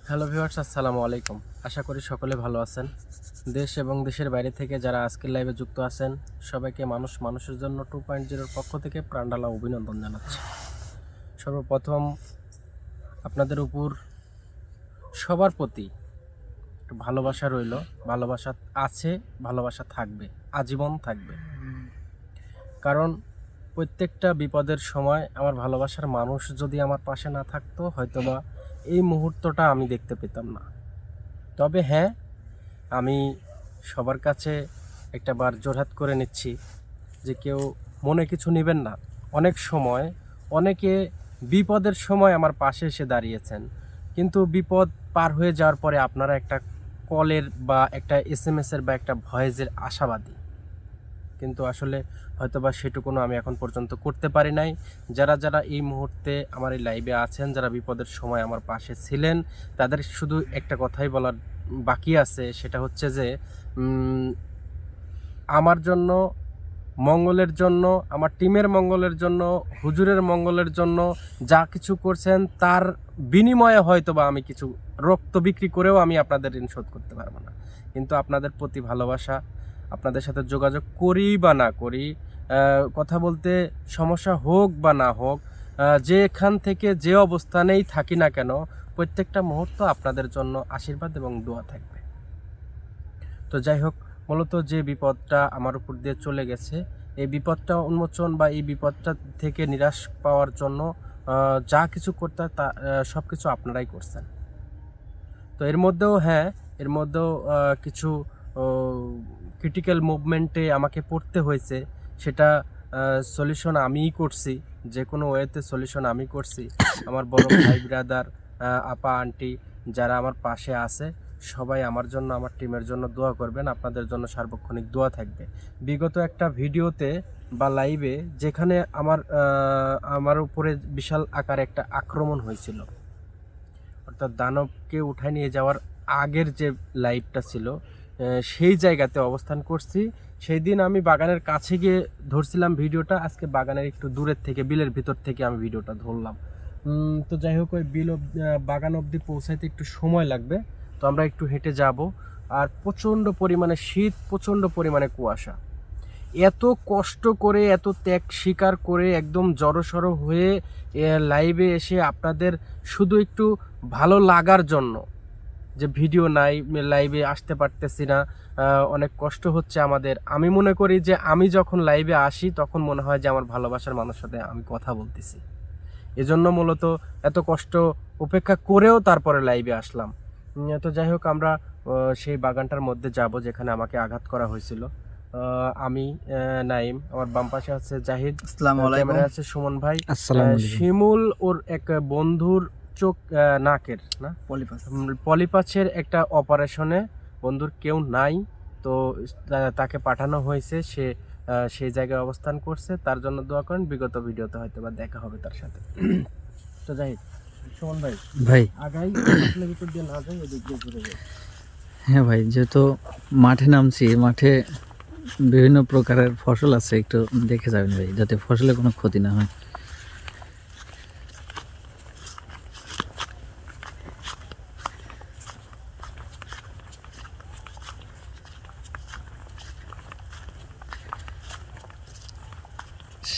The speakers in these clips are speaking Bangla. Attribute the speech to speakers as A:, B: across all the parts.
A: হ্যালো ভিউয়ার্স, আসসালামু আলাইকুম। আশা করি সকলে ভালো আছেন। দেশ এবং দেশের বাইরে থেকে যারা আজকের লাইভে যুক্ত আছেন সবাইকে মানুষের জন্য 2.0 পক্ষ থেকে প্রাণঢালা অভিনন্দন জানাচ্ছি। সর্বপ্রথম আপনাদের উপর সবার প্রতি একটু ভালোবাসা রইল। ভালোবাসা আছে, ভালোবাসা থাকবে, আজীবন থাকবে। কারণ প্রত্যেকটা বিপদের সময় আমার ভালোবাসার মানুষ যদি আমার পাশে না থাকতো হয়তোবা এই মুহূর্তটা আমি দেখতে পেতাম না। তবে হ্যাঁ, আমি সবার কাছে একটা বার জোরহাত করে নিচ্ছি যে কেউ মনে কিছু নেবেন না। অনেক সময় অনেকে বিপদের সময় আমার পাশে এসে দাঁড়িয়েছেন, কিন্তু বিপদ পার হয়ে যাওয়ার পরে আপনারা একটা কলের বা একটা এসএমএসের বা একটা ভয়েসের আশাবাদী, কিন্তু আসলে হয়তোবা সেটুকুনো আমি এখন পর্যন্ত করতে পারি নাই। যারা এই মুহূর্তে আমার এই লাইভে আছেন, যারা বিপদের সময় আমার পাশে ছিলেন, তাদের শুধু একটা কথাই বলার বাকি আছে, সেটা হচ্ছে যে আমার জন্য, মঙ্গলের জন্য, আমার টিমের মঙ্গলের জন্য, হুজুরের মঙ্গলের জন্য যা কিছু করছেন তার বিনিময়ে হয়তোবা আমি কিছু রক্ত বিক্রি করেও আমি আপনাদের ঋণ শোধ করতে পারবো না, কিন্তু আপনাদের প্রতি ভালোবাসা, আপনাদের সাথে যোগাযোগ করি বা না করি, কথা বলতে সমস্যা হোক বা না হোক, যেখান থেকে যে অবস্থানেই থাকি না কেন, প্রত্যেকটা মুহূর্ত আপনাদের জন্য আশীর্বাদ এবং দোয়া থাকবে। তো যাই হোক, মূলত যে বিপদটা আমার উপর দিয়ে চলে গেছে, এই বিপদটা উন্মোচন বা এই বিপদটা থেকে নিরাশ পাওয়ার জন্য যা কিছু করতে তা সব কিছু আপনারাই করছেন। তো এর মধ্যেও হ্যাঁ, এর মধ্যেও কিছু ক্রিটিক্যাল মুভমেন্টে আমাকে পড়তে হয়েছে। সেটা সলিউশন আমিই করছি, যে কোনো ওয়েতে সলিউশন আমি করছি। আমার বড় ভাই ব্রাদার, আপা আন্টি যারা আমার পাশে আছে, সবাই আমার জন্য, আমার টিমের জন্য দোয়া করবেন। আপনাদের জন্য সার্বক্ষণিক দোয়া থাকবে। বিগত একটা ভিডিওতে বা লাইভে যেখানে আমার উপরে বিশাল আকারে একটা আক্রমণ হয়েছিল, অর্থাৎ দানবকে উঠায় নিয়ে যাওয়ার আগের যে লাইভটা ছিল, সেই জায়গাতে অবস্থান করছি। সেই দিন আমি বাগানের কাছে গিয়ে ধরছিলাম ভিডিওটা, আজকে বাগানের একটু দূরের থেকে, বিলের ভিতর থেকে আমি ভিডিওটা ধরলাম। তো যাই হোক, ওই বাগান অবধি পৌঁছাইতে একটু সময় লাগবে, তো আমরা একটু হেঁটে যাব। আর প্রচণ্ড পরিমাণে শীত, প্রচণ্ড পরিমাণে কুয়াশা। এত কষ্ট করে, এত ত্যাগ স্বীকার করে, একদম জড়সড় হয়ে লাইভে এসে আপনাদের শুধু একটু ভালো লাগার জন্য, যে ভিডিও নাই, লাইভে আসতে পারতেছি না, অনেক কষ্ট হচ্ছে আমাদের। আমি মনে করি যে আমি যখন লাইভে আসি তখন মনে হয় যে আমার ভালোবাসার মানুষের সাথে আমি কথা বলতেছি। এজন্য মূলত এত কষ্ট উপেক্ষা করেও তারপরে লাইভে আসলাম। তো যাই হোক, আমরা সেই বাগানটার মধ্যে যাব যেখানে আমাকে আঘাত করা হয়েছিল। আমি নাইম, আমার বাম পাশে আছে জাহিদ, ক্যামেরায় আছে সুমন ভাই, শিমুল ওর এক বন্ধুর চোখ, নাকের না পলিপাসের একটা অপারেশনে বন্ধুর কেউ নাই, তো তাকে পাঠানো হয়েছে। সে সেই জায়গায় অবস্থান করছে, তার জন্য দোয়া করেন। বিগত ভিডিওতে হয়তো বা দেখা হবে তার সাথে। তো যাই, সুমন ভাই
B: ভাই
A: আগাই আসলে ভিতর দিয়ে না যাই, এদিক দিয়ে ঘুরে যাই।
B: হ্যাঁ ভাই, যেহেতু মাঠে নামছি, মাঠে বিভিন্ন প্রকারের ফসল আছে, একটু দেখে যাবেন ভাই, যাতে ফসলের কোনো ক্ষতি না হয়।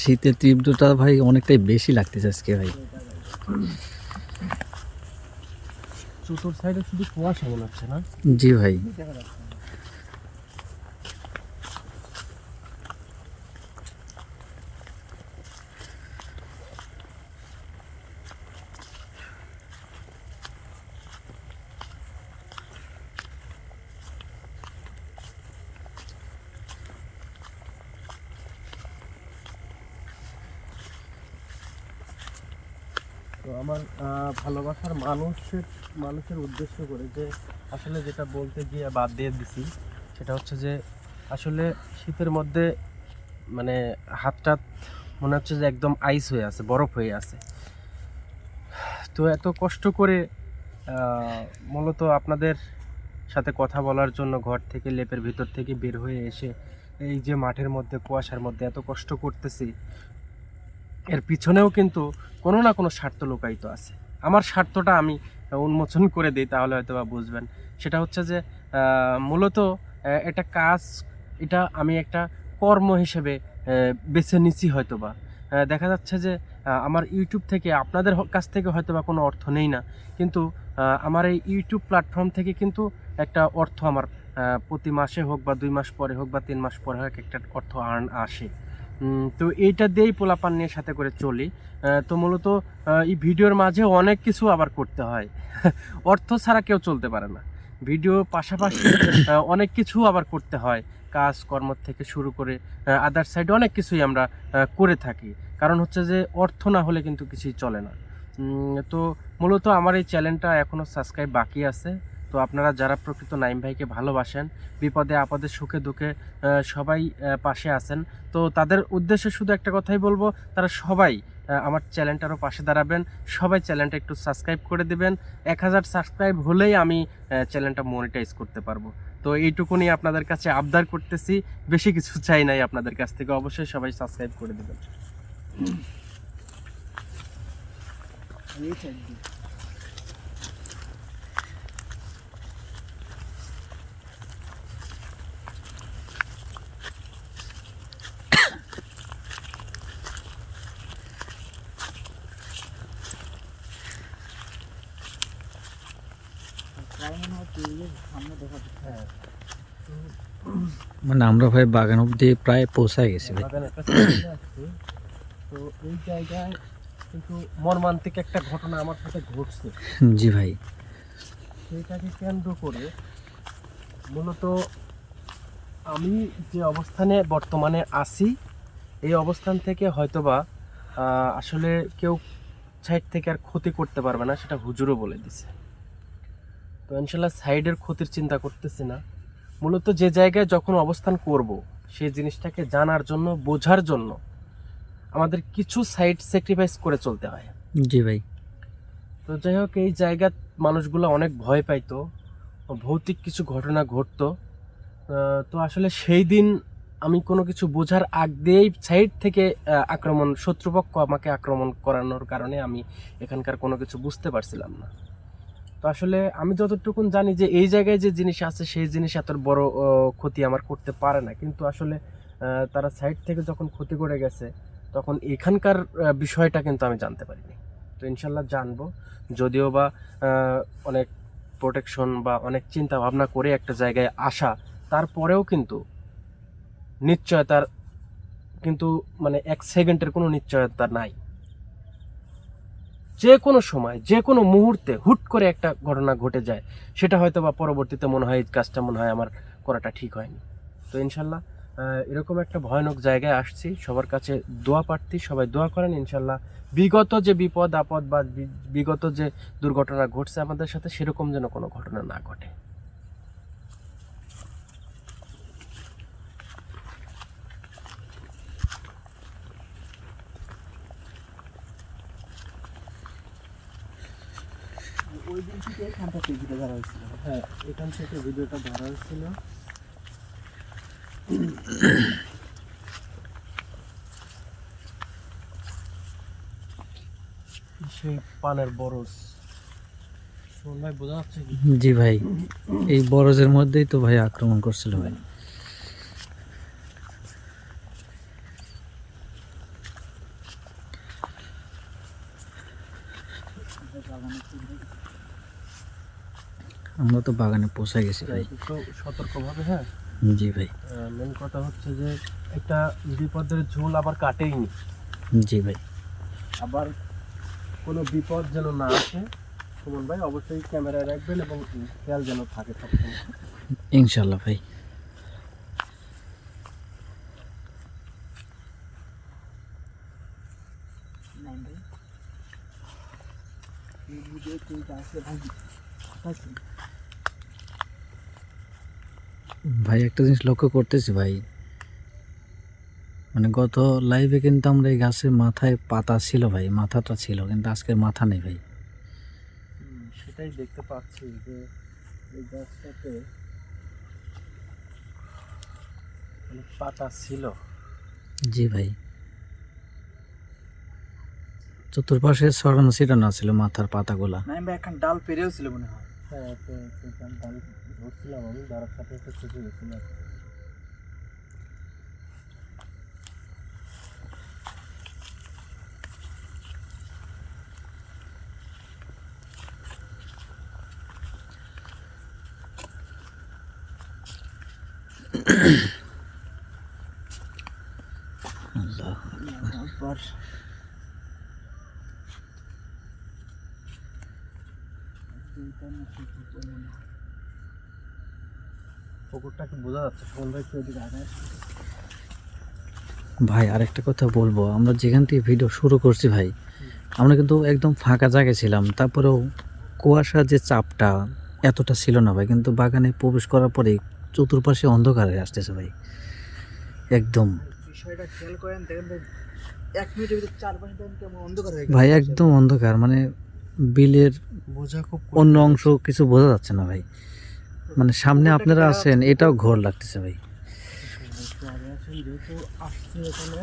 B: শীতের তীব্রতা ভাই অনেকটাই বেশি লাগতেছে আজকে ভাই।
A: চতুর সাইডে শুধু কুয়াশা মনে হচ্ছে না?
B: জি ভাই,
A: তো আমার ভালোবাসার মানুষের উদ্দেশ্য করে যে আসলে যেটা বলতে গিয়ে বাদ দিয়ে দিছি, সেটা হচ্ছে যে আসলে শীতের মধ্যে মানে হাতটা মনে হচ্ছে যে একদম আইস হয়ে আছে, বরফ হয়ে আছে। তো এত কষ্ট করে মূলত আপনাদের সাথে কথা বলার জন্য ঘর থেকে, লেপের ভিতর থেকে বের হয়ে এসে এই যে মাঠের মধ্যে, কুয়াশার মধ্যে এত কষ্ট করতেছি, এর পিছনেও কিন্তু কোনো না কোনো স্বার্থ লুকায়িত আছে। আমার স্বার্থটা আমি উন্মোচন করে দিই তাহলে হয়তো বা বুঝবেন। সেটা হচ্ছে যে মূলত একটা কাজ, এটা আমি একটা কর্ম হিসেবে বেছে নিচ্ছি হয়তো বা। দেখা যাচ্ছে যে আমার ইউটিউব থেকে আপনাদের কাছ থেকে হয়তো বা কোনো অর্থ নেই না, কিন্তু আমার এই ইউটিউব প্ল্যাটফর্ম থেকে কিন্তু একটা অর্থ আমার প্রতি মাসে হোক বা 2 মাস পরে হোক বা 3 মাস পরে হোক একটা অর্থ আসে। তো এইটা দিয়েই পোলাপান নিয়ে সাথে করে চলি। তো মূলত এই ভিডিওর মাঝে অনেক কিছু আবার করতে হয়। অর্থ ছাড়া কেউ চলতে পারে না। ভিডিও পাশাপাশি অনেক কিছু আবার করতে হয়। কাজ কর্ম থেকে শুরু করে আদার সাইড অনেক কিছুই আমরা করে থাকি। কারণ হচ্ছে যে অর্থ না হলে কিন্তু কিছুই চলে না। তো মূলত আমার এই চ্যানেলটা এখনও সাবস্ক্রাইব বাকি আছে। তো আপনারা যারা প্রকৃত নাইম ভাইকে ভালোবাসেন, বিপদে আপদে সুখে দুঃখে সবাই পাশে আছেন, তো তাদের উদ্দেশ্যে শুধু একটা কথাই বলবো, তারা সবাই আমার চ্যানেলটারও পাশে দাঁড়াবেন। সবাই চ্যানেলটা একটু সাবস্ক্রাইব করে দিবেন। 1000 সাবস্ক্রাইব হলেই আমি চ্যানেলটা মনিটাইজ করতে পারবো। তো এইটুকুনি আপনাদের কাছে আবদার করতেছি, বেশি কিছু চাই নাই আপনাদের কাছ থেকে। অবশ্যই সবাই সাবস্ক্রাইব করে দেবেন। হ্যাঁ,
B: মানে আমরা ভাই বাগান অব্দি প্রায় পৌঁছায় গেছি ভাই।
A: বাগানের কাছে চলে আসছি। তো এই জায়গায় কিন্তু মর্মান্তিক একটা ঘটনা আমার সাথে ঘটছে।
B: জি ভাই।
A: সেইটাকে কেন্দ্র করে মূলত আমি যে অবস্থানে বর্তমানে আছি, এই অবস্থান থেকে হয়তোবা আসলে কেউ সাইড থেকে আর ক্ষতি করতে পারবে না, সেটা হুজুরও বলে দিছে। তো ইনশাল্লাহ সাইডের ক্ষতির চিন্তা করতেছি না। মূলত যে জায়গায় যখন অবস্থান করব, সেই জিনিসটাকে জানার জন্য, বোঝার জন্য আমাদের কিছু সাইড স্যাক্রিফাইস করে চলতে হয়।
B: জি ভাই।
A: তো যাই হোক, এই জায়গার মানুষগুলো অনেক ভয় পাইতো, ভৌতিক কিছু ঘটনা ঘটতো। তো আসলে সেই দিন আমি কোনো কিছু বোঝার আগ দিয়েই সাইড থেকে আক্রমণ, শত্রুপক্ষ আমাকে আক্রমণ করানোর কারণে আমি এখানকার কোনো কিছু বুঝতে পারছিলাম না। তো আসলে আমি যতটুকুন জানি যে এই জায়গায় যে জিনিস আছে সেই জিনিস এত বড় ক্ষতি আমার করতে পারে না, কিন্তু আসলে তারা সাইড থেকে যখন ক্ষতি করে গেছে তখন এখানকার বিষয়টা কিন্তু আমি জানতে পারিনি। তো ইনশাল্লাহ জানবো, যদিও বা অনেক প্রোটেকশন বা অনেক চিন্তা ভাবনা করে একটা জায়গায় আসা, তারপরেও কিন্তু নিশ্চয়তার কিন্তু মানে 1 সেকেন্ডের কোনো নিশ্চয়তা নাই। যে কোনো সময় যে কোনো মুহূর্তে হুট করে একটা ঘটনা ঘটে যায়, সেটা হয়তো বা পরবর্তীতে মনে হয় এই কাজটা মনে হয় আমার করাটা ঠিক হয়নি। তো ইনশাল্লাহ এরকম একটা ভয়ানক জায়গায় আসছি, সবার কাছে দোয়া প্রার্থী, সবাই দোয়া করেন ইনশাল্লাহ বিগত যে বিপদ আপদ বা বিগত যে দুর্ঘটনা ঘটছে আমাদের সাথে, সেরকম যেন কোনো ঘটনা না ঘটে। ওই দিন থেকে এখান থেকে ভিডিও ধরা হয়েছিল। হ্যাঁ, এখান থেকে ভিডিওটা ধরা হয়েছিল। সেই পানের বরজ, শোন ভাই, বোঝা যাচ্ছে কি?
B: জি ভাই, এই বরজের মধ্যেই তো ভাই আক্রমণ করছিল ভাই। আমরা তো বাগানে পৌঁছে গেছি ভাই।
A: একটু সতর্কভাবে। হ্যাঁ,
B: জি ভাই।
A: মেন কথা হচ্ছে যে একটা বিপদের ঝোল আবার কাটেইনি।
B: জি ভাই।
A: আবার কোনো বিপদ যেন না আসে। সুমন ভাই অবশ্যই ক্যামেরায় রাখবেন এবং খেয়াল যেন থাকে সবসময়।
B: ইনশাল্লাহ ভাই। ভাই একটা জিনিস লক্ষ্য করতেছি ভাই, মানে গত লাইভে কিন্তু আমরা এই গাছের মাথায় পাতা ছিল ভাই, মাথাটা ছিল, কিন্তু আজকের মাথা নেই ভাই।
A: সেটাই দেখতে পাচ্ছি যে এই গাছটাতে পাতা ছিল।
B: জি ভাই। চতুর্পাশে ছড়ানো ছিটানো ছিল মাথার পাতাগুলা।
C: না ভাই এখন ডাল পেরেও ছিল মনে হয়।
A: হ্যাঁ, ডাল ধরছিলাম আমি, দাঁড়ার সাথে সাথে চুকে গেছিলাম।
B: আল্লাহ,
C: তারপর
A: পুকুরটা কি বোঝা যাচ্ছে? সুমন ভাই একটু এদিকে আগায়।
B: ভাই আরেকটা কথা বলবো, আমরা যেখান থেকে ভিডিও শুরু করছি ভাই, আমরা কিন্তু একদম ফাঁকা জায়গায় ছিলাম, তারপরেও কুয়াশার যে চাপটা এতটা ছিল না ভাই, কিন্তু বাগানে প্রবেশ করার পরে চতুর্পাশে অন্ধকার হয়ে আসতেছে ভাই, একদম
C: বিষয়টা খেয়াল করেন, দেখেন ভাই 1 মিনিটের ভিতরে চারপাশে দেখেন কেমন অন্ধকার হয়ে গেছে
B: ভাই, একদম অন্ধকার, মানে বিলের
A: বোঝা খুব
B: অন্য অংশ কিছু বোঝা যাচ্ছে না ভাই, মানে সামনে আপনারা আছেন এটাও ঘোর লাগতেছে ভাই।
A: যেহেতু আসছে এখানে,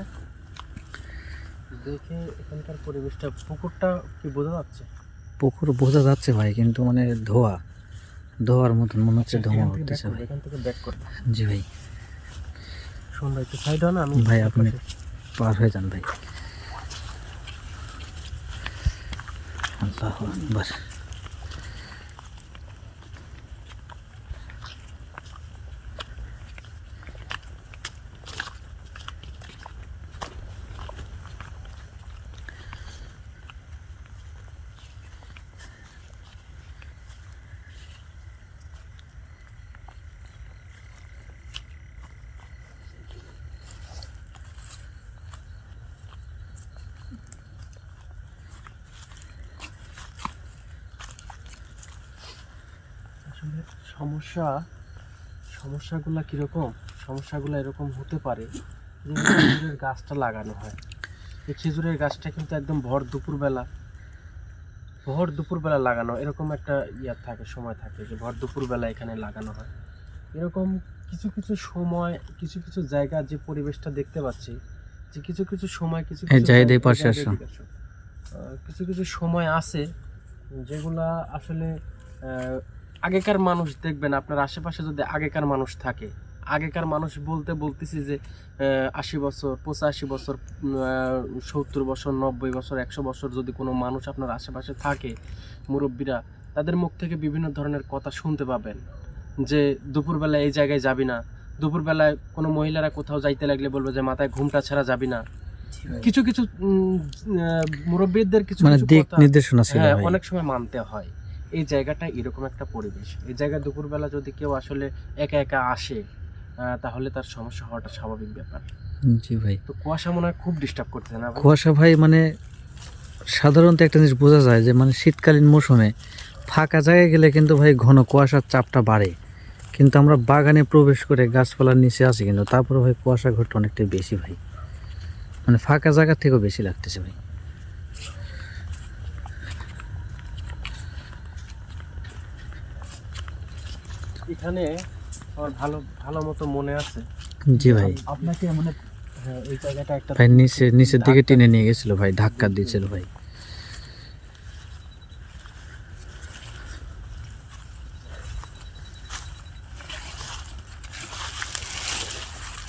A: দেখে এখানকার পরিবেশটা, পুকুরটা কি বোঝা যাচ্ছে?
B: পুকুর বোঝা যাচ্ছে ভাই, কিন্তু মানে ধোয়ার মতন মনে হচ্ছে, ধোঁয়া
A: এখান থেকে
B: উঠতেছে
A: back করো,
B: ভাই।
A: এখান থেকে ব্যাক করে।
B: জি ভাই।
A: শোন ভাই, একটু সাইড হও না, আমি
B: ভাই আপনি পার হয়ে যান ভাই। আল্লাহু আকবার।
A: আসলে সমস্যাগুলো কীরকম? সমস্যাগুলো এরকম হতে পারে যে খেজুরের গাছটা লাগানো হয়, এই খেজুরের গাছটা কিন্তু একদম ভর দুপুরবেলা লাগানো, এরকম একটা থাকে, সময় থাকে যে ভর দুপুরবেলা এখানে লাগানো হয়। এরকম কিছু কিছু সময়, কিছু কিছু জায়গা, যে পরিবেশটা দেখতে পাচ্ছি, যে কিছু কিছু সময়, কিছু
B: এই
A: কিছু
B: জায়গায়
A: জায়গা-
B: পাশে
A: এই
B: আসো।
A: জায়গায় এদিকে আসো। কিছু কিছু সময় আছে যেগুলা আসলে আগেকার মানুষ, দেখবেন আপনার আশেপাশে যদি আগেকার মানুষ থাকে, আগেকার মানুষ বলতেছি যে 80 বছর, 85 বছর, 70 বছর, 90 বছর, 100 বছর যদি কোনো মানুষ আপনার আশেপাশে থাকে, মুরব্বীরা, তাদের মুখ থেকে বিভিন্ন ধরনের কথা শুনতে পাবেন যে দুপুরবেলা এই জায়গায় যাবি না, দুপুরবেলায় কোনো মহিলারা কোথাও যাইতে লাগলে বলবে যে মাথায় ঘুমটা ছাড়া যাবি না। কিছু কিছু মুরব্বীদের কিছু
B: মানে
A: কিছু
B: দিক
A: কথা,
B: নির্দেশনা ছিল
A: হ্যাঁ,
B: ভাই।
A: অনেক সময় মানতে হয়। এই জায়গাটা এরকম একটা পরিবেশ, এই জায়গায় দুপুরবেলা যদি কেউ আসলে একা একা আসে, তাহলে তার সমস্যা হওয়াটা স্বাভাবিক ব্যাপার।
B: জি ভাই।
A: তো কুয়াশা মনে হয় খুব ডিস্টার্ব করতেছে না ভাই?
B: কুয়াশা ভাই, মানে সাধারণত একটা জিনিস বোঝা যায় যে মানে শীতকালীন মৌসুমে ফাঁকা জায়গায় গেলে কিন্তু ভাই ঘন কুয়াশার চাপটা বাড়ে, কিন্তু আমরা বাগানে প্রবেশ করে গাছপালার নিচে আছি, কিন্তু তারপরে ভাই কুয়াশা ঘরটা অনেকটাই বেশি ভাই, মানে ফাঁকা জায়গা থেকেও বেশি লাগতেছে ভাই।
A: এখানে আমার ভালো মতো মনে আছে,
B: জি ভাই।
C: আপনাকে মানে
A: হ্যাঁ, এই জায়গাটা একটা
B: ভাই নিচের দিকে টেনে নিয়ে গেছিল ভাই, ধাক্কা দিয়েছিল ভাই।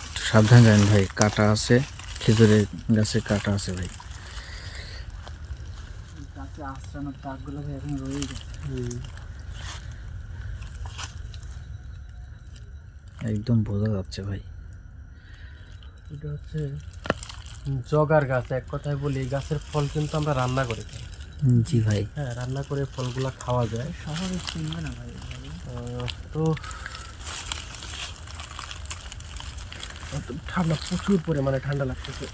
B: একটু সাবধান যান ভাই, কাটা আছে, খেজুরের গাছে কাটা আছে ভাই।
C: গাছে আশ্রানোর দাগগুলো ভাই এখন রয়েই গেছে।
B: একদম বোঝা যাচ্ছে ভাই।
A: এটা হচ্ছে জগার গাছ, এক কথায় বলি এই গাছের ফল কিন্তু আমরা রান্না করে খাই।
B: জি ভাই।
A: হ্যাঁ, রান্না করে ফলগুলা খাওয়া যায়।
C: শহরে চিনবে না ভাই এভাবে।
A: তো ঠান্ডা, প্রচুর পরিমাণে ঠান্ডা লাগতেছে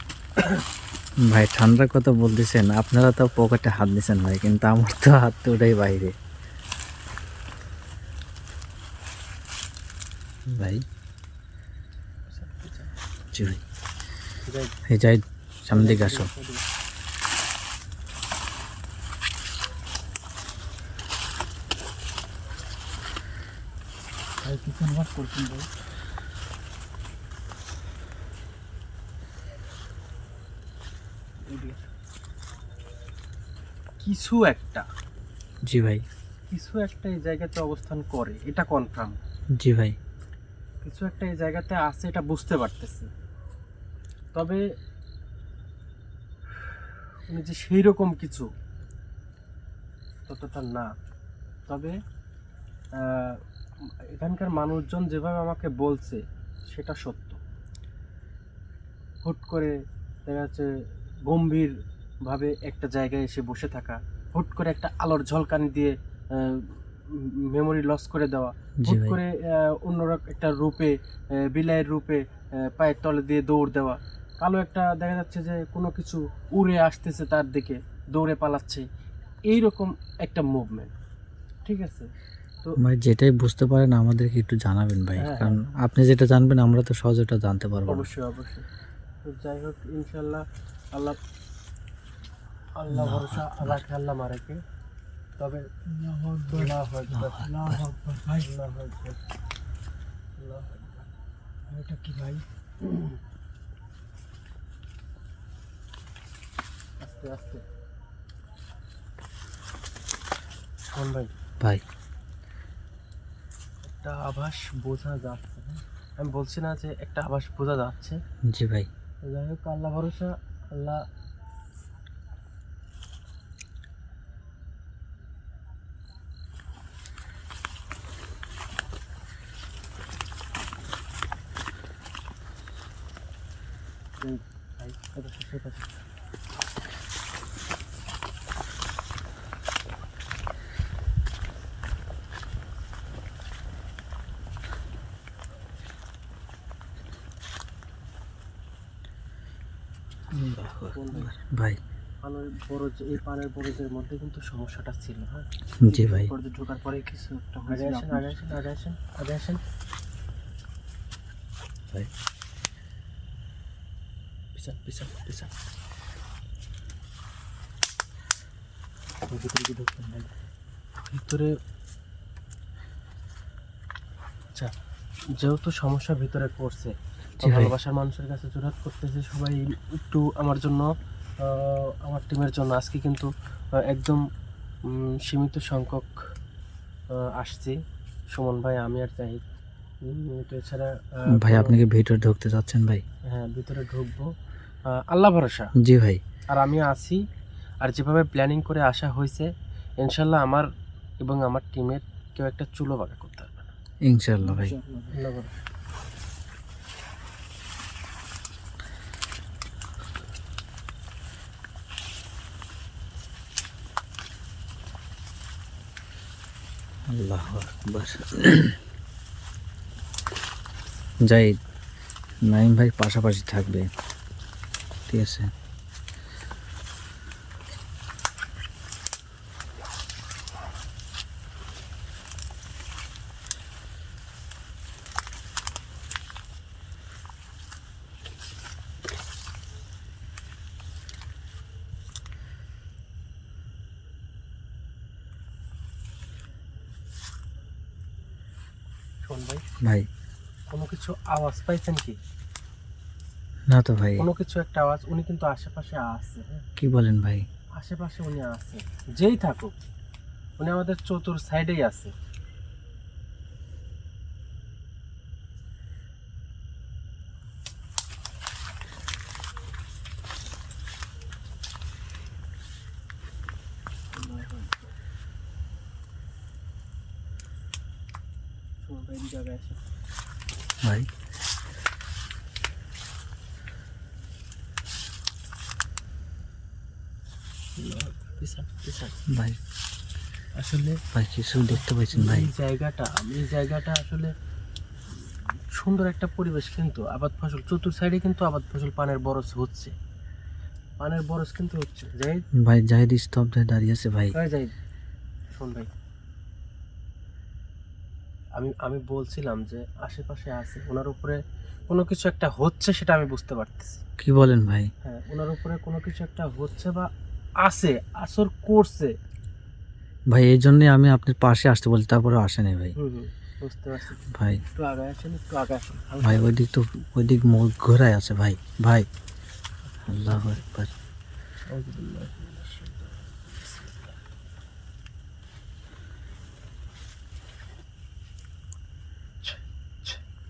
B: ভাই ঠান্ডার কথা বলতেছেন, আপনারা তো পকেটে হাত দিচ্ছেন ভাই, কিন্তু আমার তো হাত তো ওটাই বাইরে ভাই। জি ভাই। এই যাই, সামনে দিকে আসো।
C: ভাই কিচেন ওয়াশ করছেন ভাই। এদিকে।
A: কিছু একটা
B: জি ভাই।
A: এই জায়গাতে অবস্থান করে, এটা কনফার্ম।
B: জি ভাই।
A: কিছু একটা এই জায়গাতে আছে, এটা বুঝতে পারতেছি। তবে উনি যে সেই রকম কিছু ততটা না। তবে আহ, এখানকার মানুষজন যেভাবে আমাকে বলছে সেটা সত্য। হুট করে দেখা যাচ্ছে গম্ভীরভাবে একটা জায়গায় এসে বসে থাকা, হুট করে একটা আলোর ঝলকানি দিয়ে মেমোরি লস করে দেওয়া,
B: জি
A: হুট
B: ভাই।
A: করে অন্যরকম একটা রূপে, বিলাইয়ের রূপে পায়ের তলে দিয়ে দৌড় দেওয়া, কালো একটা দেখা যাচ্ছে যে কোনো কিছু উড়ে আসতেছে তার দিকে, দৌড়ে পালাচ্ছে, এইরকম একটা মুভমেন্ট। ঠিক আছে? তো
B: ভাই যেটাই বুঝতে পারেন আমাদেরকে একটু জানাবেন ভাই,
A: হ্যাঁ,
B: কারণ আপনি যেটা জানবেন আমরা তো সহজে ওটা জানতে পারবো না।
A: অবশ্যই অবশ্যই। তো যাই হোক, ইনশাল্লাহ আল্লাহ আল্লাহ ভরসা, আল্লাহ আল্লাহ মারেকে। তবে আল্লাহু আকবার, আল্লাহু আকবার, আল্লাহু আকবার, ভাই আল্লাহু আকবার, আল্লাহু আকবার। এটা কি ভাই? আস্তে আস্তে শোন ভাই,
B: ভাই
A: একটা আভাস বোঝা যাচ্ছে, হ্যাঁ? আমি বলছি না যে একটা আভাস বোঝা যাচ্ছে।
B: জি ভাই।
A: তো যাই হোক, আল্লাহ ভরসা, আল্লাহ ভাই, এটা শেষ কথা।
B: ভাই
A: পানের বরজ, এই পানের বরজের মধ্যে কিন্তু সমস্যাটা ছিল, হ্যাঁ।
B: জি ভাই।
A: বরজে ঢোকার পরে কিছু একটা আগে আসেন, আগে আসেন, আগে আসেন, আগে আসেন
B: ভাই
A: পিছান পিছান পিছান। ভিতরে কি ঢুকবেন ভাই? ভিতরে আচ্ছা, যেহেতু সমস্যা ভিতরে করছে,
B: জি ভাই।
A: ভালোবাসার মানুষের কাছে জোরাত করতেছে সবাই একটু আমার জন্য, আমার টিমের জন্য আজকে কিন্তু একদম সীমিত সংখ্যক আসছি, সুমন ভাই, আমি আর জাহিদ। তো এছাড়া
B: ভাই আপনি কি ভিতরে ঢুকতে চাচ্ছেন ভাই?
A: হ্যাঁ, ভিতরে ঢুকবো, আল্লাহ ভরসা।
B: জি ভাই।
A: আর আমি আছি, আর যেভাবে প্ল্যানিং করে আসা হয়েছে, ইনশাল্লাহ আমার এবং আমার টিমের কেউ একটা চুলো বাঁকা করতে পারবে না।
B: ইনশাআল্লাহ ভাই।
A: আল্লাহ ভরসা।
B: আল্লাহু আকবার। জাহিদ, নাইম ভাই পাশাপাশি থাকবে, ঠিক আছে?
A: শোন ভাই,
B: ভাই
A: কোনো কিছু আওয়াজ পাইছেন কি?
B: না তো ভাই।
A: কোনো কিছু একটা আওয়াজ, উনি কিন্তু আশেপাশে আছে, হ্যাঁ,
B: কি বলেন ভাই?
A: আশেপাশে উনি আছে, যেই থাকুক, উনি আমাদের চতুর সাইডেই আছে। শোন ভাই, এই জায়গায় আছে।
B: ভাই
A: পিছান পিছান।
B: ভাই
A: আসলে
B: ভাই কিছু দেখতে পাইছেন ভাই?
A: এই জায়গাটা আসলে সুন্দর একটা পরিবেশ, কিন্তু আবাদ ফসল চতুর সাইডে, কিন্তু আবাদ ফসল পানের বরজ হচ্ছে, পানের বরজ কিন্তু হচ্ছে। যাই
B: ভাই জাহিদ স্তব্ধ হয়ে দাঁড়িয়ে আছে ভাই।
A: যাই, শোন ভাই, আমি বলছিলাম যে আশেপাশে আছে, ওনার উপরে কোনো কিছু একটা হচ্ছে, সেটা আমি বুঝতে পারতেছি।
B: কি বলেন ভাই?
A: হ্যাঁ, ওনার উপরে কোনো কিছু একটা হচ্ছে বা আছে, আসর করছে।
B: ভাই এই জন্যই আমি আপনার পাশে আসতে বলছি, তারপরে আসেনি ভাই।
A: বুঝতে পারছি।
B: ভাই
A: একটু আগে আসেন, একটু আগে আসেন।
B: ভাই ওই দিক তো, ওই দিক মুখ ঘোরায় আছে ভাই। ভাই আল্লাহু আকবার।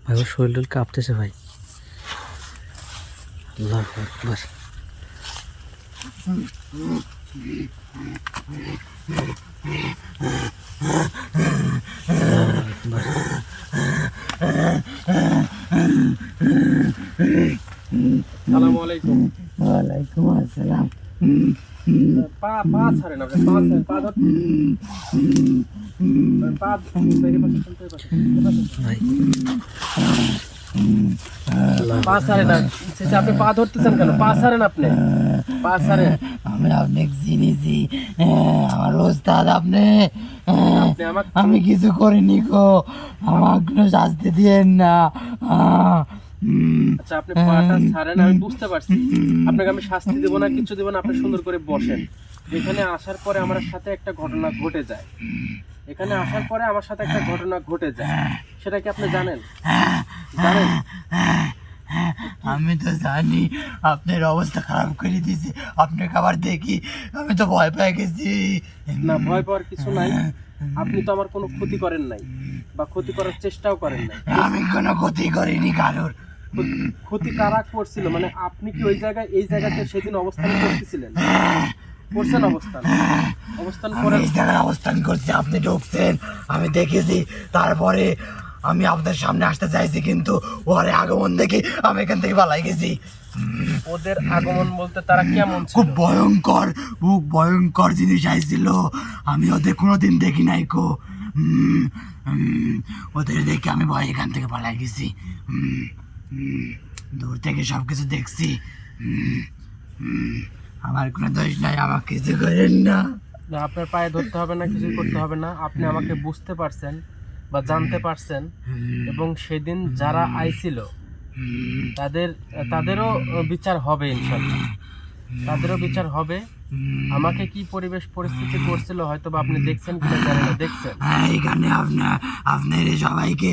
B: ভাই ওর শরীর কাঁপতেছে ভাই। আল্লাহু আকবার। আল্লাহু আকবার।
A: আসসালামু আলাইকুম।
C: ওয়ালাইকুম আসসালাম।
A: পা পা ছাড়েন আপনি, পা ছাড়েন, পা ধর, পা এই পাশে চলতে, এই পাশে, এই পাশে।
B: ভাই
A: পা ছাড়েন না, আপনি পা ধরতেছেন কেন? পা ছাড়েন আপনি, পা ছাড়েন।
C: আমি আপনাকে চিনিছি, আমার ওস্তাদ আপনি।
A: আপনি আমাকে,
C: আমি কিছু করিনি গো, আমার কোনো শাস্তি দিয়েন না।
A: আচ্ছা আপনি পাটা ছাড়েন, আমি বুঝতে পারছি। আপনাকে আমি শাস্তি দেবো না, কিছু দেবো না, আপনি সুন্দর করে বসেন। এখানে আসার পরে আমার সাথে একটা ঘটনা ঘটে যায়, এখানে আসার পরে আমার সাথে একটা ঘটনা ঘটে যায়, সেটা কি আপনি জানেন? জানেন?
C: আমি তো জানি আপনার অবস্থা খারাপ করে দিয়েছে, আপনার খাবার দেখি আমি তো ভয় পেয়ে গেছি।
A: না, ভয় পাওয়ার কিছু নাই। আপনি তো আমার কোনো ক্ষতি করেন নাই বা ক্ষতি করার চেষ্টাও করেন নাই।
C: আমি কোনো ক্ষতি করিনি কারোর।
A: ক্ষতি কারা করছিল? মানে আপনি কি ওই জায়গায়, এই জায়গাতে সেদিন অবস্থান করতেছিলেন? করছেন অবস্থান, অবস্থান
C: আমি
A: করে
C: এই জায়গায় অবস্থান করছি, আপনি ঢুকছেন, আমি দেখেছি। তারপরে আমি আপনার সামনে আসতে চাইছি, কিন্তু ওরে আগমন দেখে আমি এখান থেকে পালাই গেছি।
A: ওদের আগমন বলতে তারা কেমন ছিল?
C: খুব ভয়ঙ্কর, খুব ভয়ঙ্কর জিনিস আইছিল, আমি ওদের কোনোদিন দেখি নাই কো। ওদের দেখে আমি ভয় এখান থেকে পালাই গেছি। দূর থেকে সব কিছু দেখছি। আমার কোনো দোষ নাই, আমাকে কিছু করেন না।
A: না, আপনার পায়ে ধরতে হবে না, কিছুই করতে হবে না। আপনি আমাকে বুঝতে পারছেন বা জানতে পারছেন, এবং সেদিন যারা আইছিল তাদেরও বিচার হবে ইনশাল্লাহ, তাদেরও বিচার হবে। আমাকে কি পরিবেশ পরিস্থিতি করছিল হয়তো বা আপনি দেখছেন কিনা জানি না, দেখছেন।
C: এইখানে আপনার সবাইকে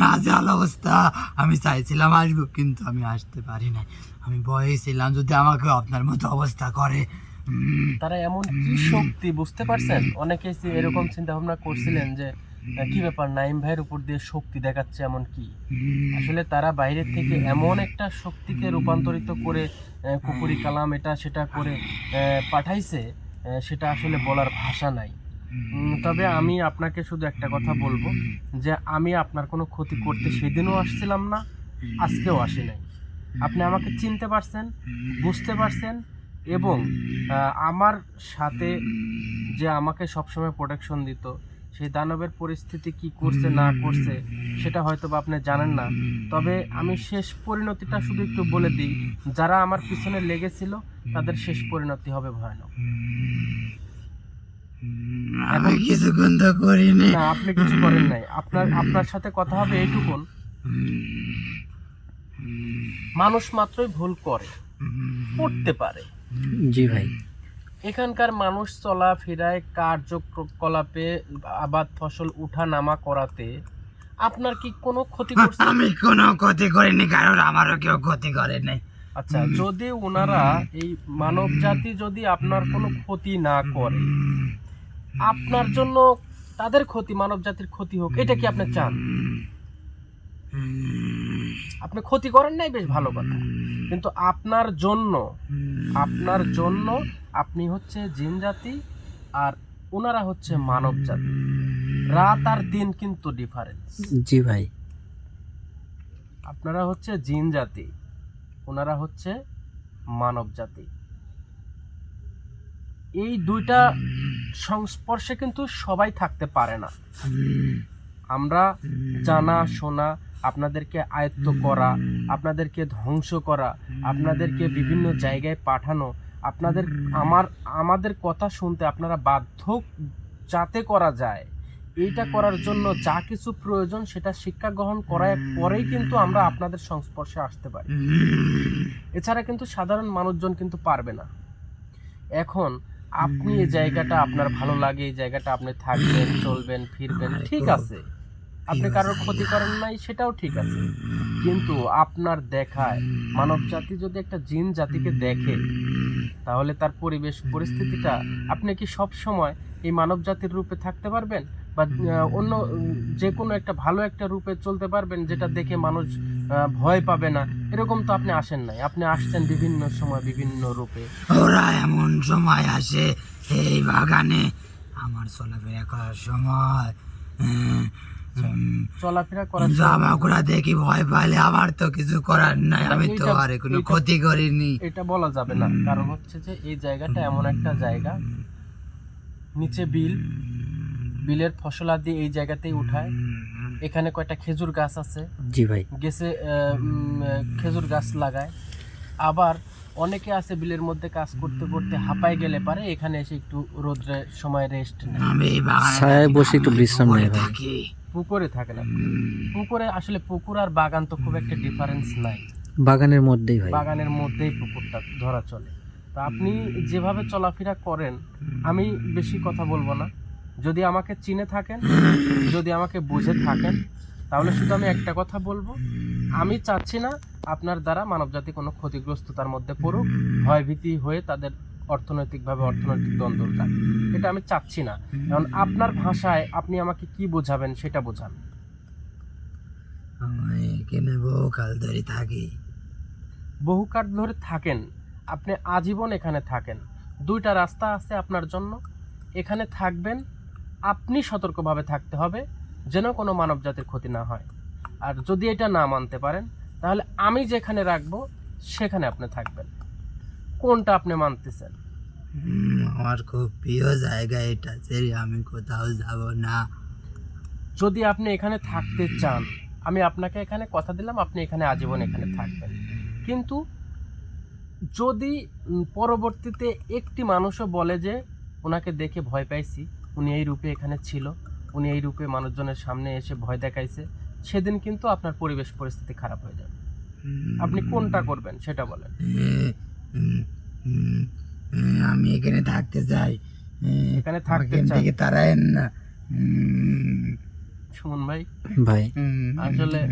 C: নাজেহাল অবস্থা, আমি চাইছিলাম আসবো, কিন্তু আমি আসতে পারি নাই। আমি ভয়ে ছিলাম যদি আমাকে আপনার মতো অবস্থা করে।
A: তারা এমন কি শক্তি বুঝতে পারছেন? অনেকে এরকম চিন্তা ভাবনা করছিলেন যে কি ব্যাপার, নাইম ভাইয়ের উপর দিয়ে শক্তি দেখাচ্ছে এমন কি। আসলে তারা বাইরের থেকে এমন একটা শক্তিকে রূপান্তরিত করে কুকুরি কালাম এটা সেটা করে পাঠাইছে, সেটা আসলে বলার ভাষা নাই। তবে আমি আপনাকে শুধু একটা কথা বলবো, যে আমি আপনার কোনো ক্ষতি করতে সেদিনও আসছিলাম না, আজকেও আসি নাই। আপনি আমাকে চিনতে পারছেন, বুঝতে পারছেন, এবং আমার সাথে যে আমাকে সবসময় প্রোটেকশন দিত, সেই দানবের পরিস্থিতি কি করছে না করছে সেটা হয়তো বা আপনি জানেন না। তবে আমি শেষ পরিণতিটা শুধু একটু বলে দিই, যারা আমার পিছনে লেগেছিল তাদের শেষ পরিণতি হবে ভয়ানক।
C: আমি কিছু গন্ধ করিনি।
A: না, আপনি কিছু করেন নাই। আপনার সাথে কথা হবে এইটুকুন, মানুষ মাত্রই ভুল করে, করতে পারে।
B: জি ভাই।
A: এখানকার মানুষ চলাফেরায়, কার্যকলাপে, আবাদ ফসল উঠা নামা করাতে আপনার কি কোনো ক্ষতি করছে?
C: আমি কোনো ক্ষতি করিনি, কারণ আমারও কেউ ক্ষতি করে নাই।
A: আচ্ছা, যদি ওনারা, এই মানব জাতি যদি আপনার কোনো ক্ষতি না করে, আপনার জন্য তাদের ক্ষতি, মানব জাতির ক্ষতি হোক, এটা কি আপনি চান? আপনি ক্ষতি করেন নাই, বেশ ভালো কথা, কিন্তু আপনার জন্য আপনি হচ্ছে জিন জাতি আর ওনারা হচ্ছে মানব জাতি। রাত আর দিন কিন্তু ডিফারেন্স।
B: জি ভাই।
A: আপনারা হচ্ছে জিন জাতি, ওনারা হচ্ছে মানব জাতি। এই দুইটা সংস্পর্শে কিন্তু সবাই থাকতে পারে না। আমরা জানা শোনা, আপনাদেরকে আয়ত্ত করা, আপনাদেরকে ধ্বংস করা, আপনাদেরকে বিভিন্ন জায়গায় পাঠানো, আমাদের কথা শুনতে আপনারা বাধ্য যাতে করা যায়, এইটা করার জন্য যা কিছু প্রয়োজন সেটা শিক্ষা গ্রহণ করার পরেই কিন্তু আমরা আপনাদের সংস্পর্শে আসতে পারি। এছাড়া কিন্তু সাধারণ মানুষজন কিন্তু পারবে না। এখন আপনি এই জায়গাটা আপনার ভালো লাগে, এই জায়গাটা আপনি থাকবেন, চলবেন, ফিরবেন, ঠিক আছে, আপনি কারোর ক্ষতি করেন নাই, সেটাও ঠিক আছে। কিন্তু আপনার দেখায় মানব জাতি যদি একটা জিন জাতিকে দেখে, তাহলে তার পরিবেশ পরিস্থিতিটা, আপনি কি সব সময় এই মানব জাতির রূপে থাকতে পারবেন? বা অন্য যে কোনো একটা ভালো একটা রূপে চলতে পারবেন যেটা দেখে মানুষ ভয় পাবে না, এরকম তো আপনি আসেন নাই। আপনি আসছেন বিভিন্ন সময় বিভিন্ন রূপে।
C: ওরা এমন সময় আসে এই বাগানে আমার চলাফেরা করার সময়,
A: চলাফেরা করার
C: কিন্তু
A: সময়
C: আমাকে ওরা দেখি ভয় পাইলে আমার তো কিছু করার নাই, আমি তো
A: এইটা-
C: আর কোনো
A: এইটা-
C: ক্ষতি করিনি।
A: এটা বলা যাবে না, কারণ হচ্ছে যে এই জায়গাটা এমন একটা জায়গা, নিচে বিলের ফসলাদি এই জায়গাতেই উঠায়। এখানে কয়টা খেজুর গাছ আছে,
B: জি ভাই।
A: গেছে খেজুর গাছ লাগায়। আবার অনেকে আছে বিলের মধ্যে কাজ করতে করতে হাঁপায় গেলে পারে এখানে এসে একটু রোদ্রের সময় রেস্ট নেয়।
C: আমি এই বাগানে
B: ছায়ায়
C: থাকি না,
B: বসে একটু
C: আমি
B: বিশ্রাম
C: পুকুরে
B: নেয় ভাই।
C: থাকি।
A: পুকুরে থাকে না, পুকুরে আসলে পুকুর আর বাগান তো খুব একটা ডিফারেন্স নাই,
B: বাগানের মধ্যেই ভাই।
A: বাগানের মধ্যেই পুকুরটা ধরা চলে। তা আপনি যেভাবে চলাফেরা করেন, আমি বেশি কথা বলবো না। যদি আমাকে চিনে থাকেন, যদি আমাকে বুঝে থাকেন, তাহলে শুধু আমি একটা কথা বলবো, আমি চাচ্ছি না আপনার দ্বারা মানবজাতি কোনো ক্ষতিগ্রস্ততার মধ্যে পড়ুক, ভয়ভীতি হয়ে তাদের অর্থনৈতিক দ্বন্দ্ব যাক, এটা আমি চাচ্ছি না। কারণ আপনার ভাষায় আপনি আমাকে কি বোঝাবেন সেটা বোঝান।
C: আমি এখানে বহুকাল ধরে থাকি।
A: বহুকাল ধরে থাকেন, আপনি আজীবন এখানে থাকেন। দুইটা রাস্তা আছে আপনার জন্য, এখানে থাকবেন। আপনি সতর্কভাবে থাকতে হবে যেন কোনো মানবজাতির ক্ষতি না হয়। আর যদি এটা না মানতে পারেন, তাহলে আমি যেখানে রাখবো সেখানে আপনি থাকবেন। কোনটা আপনি মানতেছেন?
C: আমার খুব প্রিয় জায়গা এটা, ছেড়ে আমি কোথাও যাব না।
A: যদি আপনি এখানে থাকতে চান, আমি আপনাকে এখানে কথা দিলাম আপনি এখানে আজীবন এখানে থাকবেন। কিন্তু যদি পরবর্তীতে একটি মানুষও বলে যে ওনাকে দেখে ভয় পাইছি, উনি এই রূপে এখানে ছিল, উনি এই রূপে মানুষজনের সামনে এসে ভয় দেখাইছে, সেদিন কিন্তু আপনার পরিবেশ পরিস্থিতি খারাপ হয়ে যাবে। আপনি কোনটা করবেন সেটা বলেন।
C: আমি এখানে থাকতে চাই।
A: এখানে থাকতে
C: এখান
A: চান?
C: থেকে তাড়ায়েন না।
A: সুমন ভাই,
B: ভাই
A: আসলে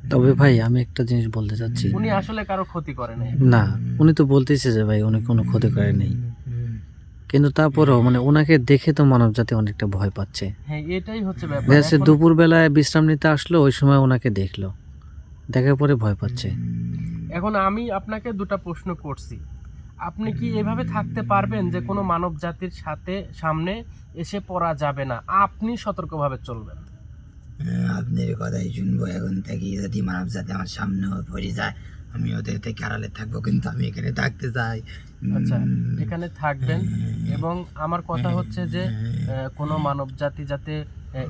B: তবে ভাই আমি একটা জিনিস বলতে চাচ্ছি।
A: উনি আসলে কারো ক্ষতি করে নাই।
B: না, উনি তো বলতেছে যে ভাই উনি কোনো ক্ষতি করে নেই, কিন্তু তারপরেও মানে ওনাকে দেখে তো মানব জাতি অনেকটা ভয় পাচ্ছে।
A: হ্যাঁ, এটাই হচ্ছে ব্যাপার।
B: দেখা যাচ্ছে
A: এখন-
B: দুপুর বেলায় বিশ্রাম নিতে আসলো, ওই সময় ওনাকে দেখলো, দেখার পরে ভয় পাচ্ছে।
A: এখন আমি আপনাকে দুটো প্রশ্ন করছি, আপনি কি এভাবে থাকতে পারবেন যে কোনো মানব জাতির সামনে এসে পড়া যাবে না, আপনি সতর্কভাবে চলবেন?
C: আপনার কথাই শুনবো এখন থেকে। যদি মানব জাতি আমার সামনে পড়ে যায়, আমি ওদের থেকে আড়ালে থাকবো, কিন্তু আমি এখানে থাকতে চাই।
A: আচ্ছা, এখানে থাকবেন। এবং আমার কথা হচ্ছে যে কোনো মানব জাতি যাতে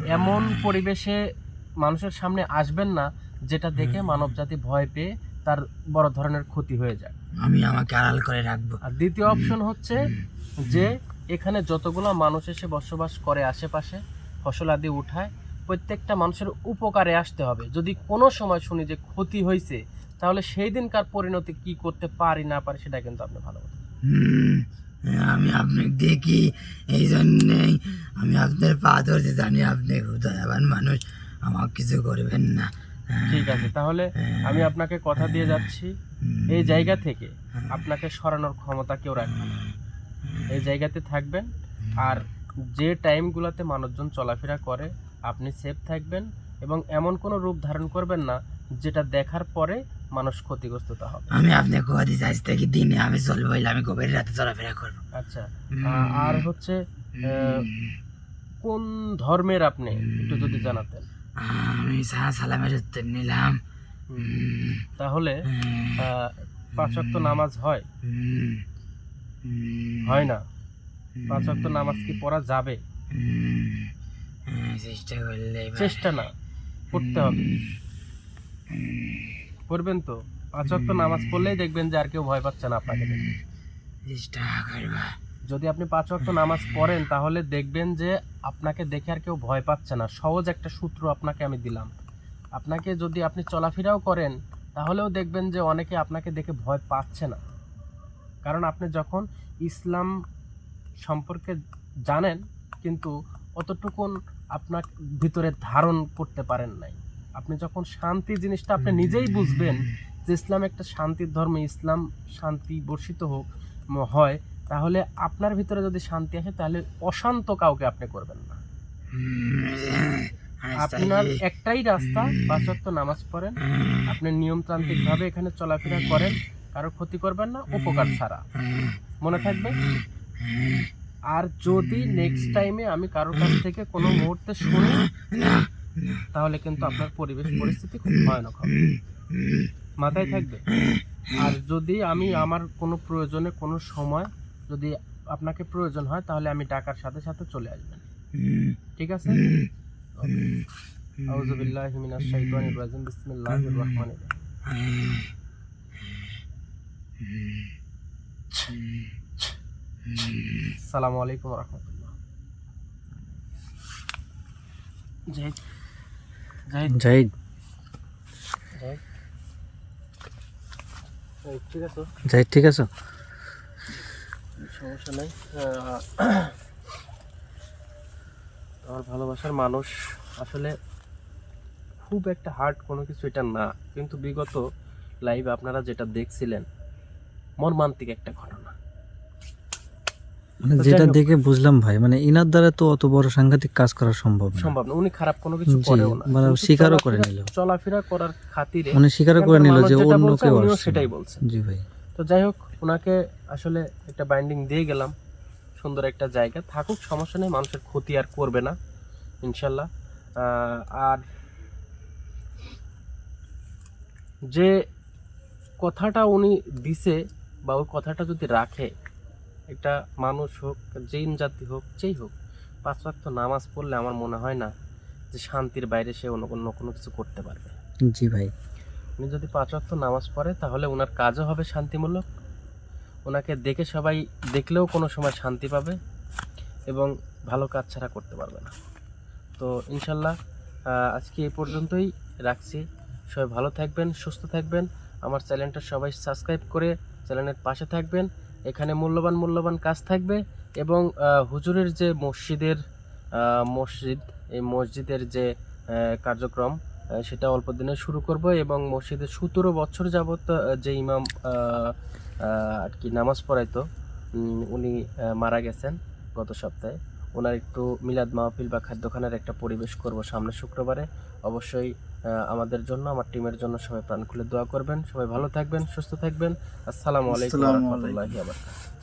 A: এমন পরিবেশে মানুষের সামনে আসবেন না যেটা দেখে মানব জাতি ভয় পেয়ে তার বড় ধরনের ক্ষতি হয়ে যায়।
C: আমি আমাকে আড়াল করে রাখবো।
A: আর দ্বিতীয় অপশন হচ্ছে যে এখানে যতগুলো মানুষ এসে বসবাস করে আশেপাশে ফসল আদি উঠায়, প্রত্যেকটা মানুষের উপকারে আসতে হবে। যদি কোনো সময় শুনি যে ক্ষতি হয়েছে, তাহলে সেই দিনকার পরিণতি কি করতে পারি না পারি সেটা কিন্তু আপনি ভালো কথা।
C: আমি আপনাকে দেখি, এই জন্যেই আমি আপনার পা ধরতে জানি আপনি খুব দয়াবান মানুষ, আমাকে কিছু করবেন না।
A: ঠিক আছে, তাহলে আমি আপনাকে কথা দিয়ে যাচ্ছি, এই জায়গা থেকে আপনাকে সরানোর ক্ষমতা কেউ রাখবে না। এই জায়গাতে থাকবেন, আর যে টাইমগুলোতে মানুষজন চলাফেরা করে আপনি সেফ থাকবেন, এবং এমন কোনো রূপ ধারণ করবেন না যেটা দেখার পরে মানুষ ক্ষতিগ্রস্ততা হবে।
C: আমি আপনাকে কথা দিচ্ছি, আজ থেকে দিনে আমি চলবো, আমি গভীর রাতে চলাফেরা করবো।
A: আচ্ছা, আর হচ্ছে কোন ধর্মের আপনি একটু যদি জানাতেন।
C: আমি সালামের উত্তর নিলাম।
A: তাহলে 5 ওয়াক্ত নামাজ হয়? হয় না। 5 ওয়াক্ত নামাজ কি পড়া যাবে?
C: চেষ্টা করলে
A: চেষ্টা না, পড়তে হবে। পড়বেন তো? 5 ওয়াক্ত নামাজ পড়লেই দেখবেন যে আর কেউ ভয় পাচ্ছে না আপনাকে দেখে।
C: চেষ্টা করবা।
A: যদি আপনি 5 ওয়াক্ত নামাজ পড়েন, তাহলে দেখবেন যে আপনাকে দেখে আর কেউ ভয় পাচ্ছে না। সহজ একটা সূত্র আপনাকে আমি দিলাম। আপনাকে যদি আপনি চলাফেরাও করেন, তাহলেও দেখবেন যে অনেকে আপনাকে দেখে ভয় পাচ্ছে না। কারণ আপনি যখন ইসলাম সম্পর্কে জানেন, কিন্তু অতটুকুন আপনার ভিতরে ধারণ করতে পারেন নাই। আপনি যখন শান্তি জিনিসটা আপনি নিজেই বুঝবেন যে ইসলাম একটা শান্তির ধর্ম, ইসলাম শান্তি বর্ষিত হয়, তাহলে আপনার ভিতরে যদি শান্তি আসে তাহলে অশান্ত কাউকে আপনি করবেন না। আপনার একটাই রাস্তা, 5 ওয়াক্ত নামাজ পড়েন, আপনি নিয়মতান্ত্রিক ভাবে এখানে চলাফেরা করেন, কারো ক্ষতি করবেন না, উপকার ছাড়া, মনে থাকবে। আর যদি নেক্সট টাইমে আমি কারোর কাছ থেকে কোনো মুহূর্তে শুনি তাহলে কিন্তু আপনার পরিবেশ পরিস্থিতি খুব ভয়ানক হবে, মাথায় থাকবে। আর যদি আমি আমার কোনো প্রয়োজনে কোনো সময় যদি আপনাকে প্রয়োজন হয় তাহলে আমি ডাকার সাথে সাথে চলে আসবেন, ঠিক আছে? আউযু বিল্লাহি মিনাশ শাইতানির রাজিম, বিসমিল্লাহির রহমানির রহিম। আসসালামু আলাইকুম ওয়া রাহমাতুল্লাহ। জাহিদ জাহিদ
B: জাহিদ
A: জাহিদ, ঠিক আছে,
B: জাহিদ ঠিক আছে?
A: সমস্যা নাই। আমার ভালোবাসার মানুষ আসলে খুব একটা হার্ড কোনো কিছু এটা না, কিন্তু বিগত লাইভে আপনারা যেটা দেখছিলেন মর্মান্তিক একটা ঘটনা।
B: মানে
A: তো
B: যেটা
A: যাই হোক,
B: দেখে বুঝলাম ভাই, মানে ইনার দ্বারা তো অত বড় সাংঘাতিক কাজ করা সম্ভব না।
A: সম্ভব না, উনি খারাপ কোনো কিছু
B: জি,
A: করেও না,
B: মানে
A: কিন্তু
B: স্বীকারও করে নিল,
A: চলাফেরা করার খাতিরে
B: মানে স্বীকারও করে নিল যে
A: যেটা
B: অন্য
A: বলছে
B: কেউ
A: উনিও
B: আসছে।
A: সেটাই বলছে।
B: জি ভাই,
A: তো যাই হোক, ওনাকে আসলে একটা বাইন্ডিং দিয়ে গেলাম, সুন্দর একটা জায়গা থাকুক, সমস্যা নেই, মানুষের ক্ষতি আর করবে না ইনশাল্লাহ। আর যে কথাটা উনি দিছে বা ওই কথাটা যদি রাখে, একটা মানুষ হোক, জিন জাতি হোক, যেই হোক, 5 ওয়াক্ত নামাজ পড়লে আমার মনে হয় না যে শান্তির বাইরে সে অন্য কোনো কিছু করতে পারবে।
B: জি ভাই,
A: উনি যদি 5 ওয়াক্ত নামাজ পড়ে তাহলে ওনার কাজও হবে শান্তিমূলক, ওনাকে দেখে সবাই দেখলেও কোনো সময় শান্তি পাবে এবং ভালো কাজ ছাড়া করতে পারবে না। তো ইনশাল্লাহ আজকে এই পর্যন্তই রাখছি। সবাই ভালো থাকবেন, সুস্থ থাকবেন, আমার চ্যানেলটা সবাই সাবস্ক্রাইব করে চ্যানেলের পাশে থাকবেন। এখানে মূল্যবান কাজ থাকবে এবং হুজুরের যে মসজিদ, এই মসজিদের যে কার্যক্রম সেটা অল্প দিনে শুরু করব এবং মসজিদে 17 বছর যাবত যে ইমাম আর কি নামাজ পড়াইতো, উনি মারা গেছেন গত সপ্তাহে। ওনার একটু মিলাদ মাহফিল বা খাদ্যখানার একটা পরিবেশ করব সামনের শুক্রবারে। অবশ্যই আমাদের জন্য, আমার টিমের জন্য সবাই প্রাণ খুলে দোয়া করবেন। সবাই ভালো থাকবেন, সুস্থ থাকবেন। আসসালামু আলাইকুম ওয়া রাহমাতুল্লাহি ওয়া বারাকাতুহু।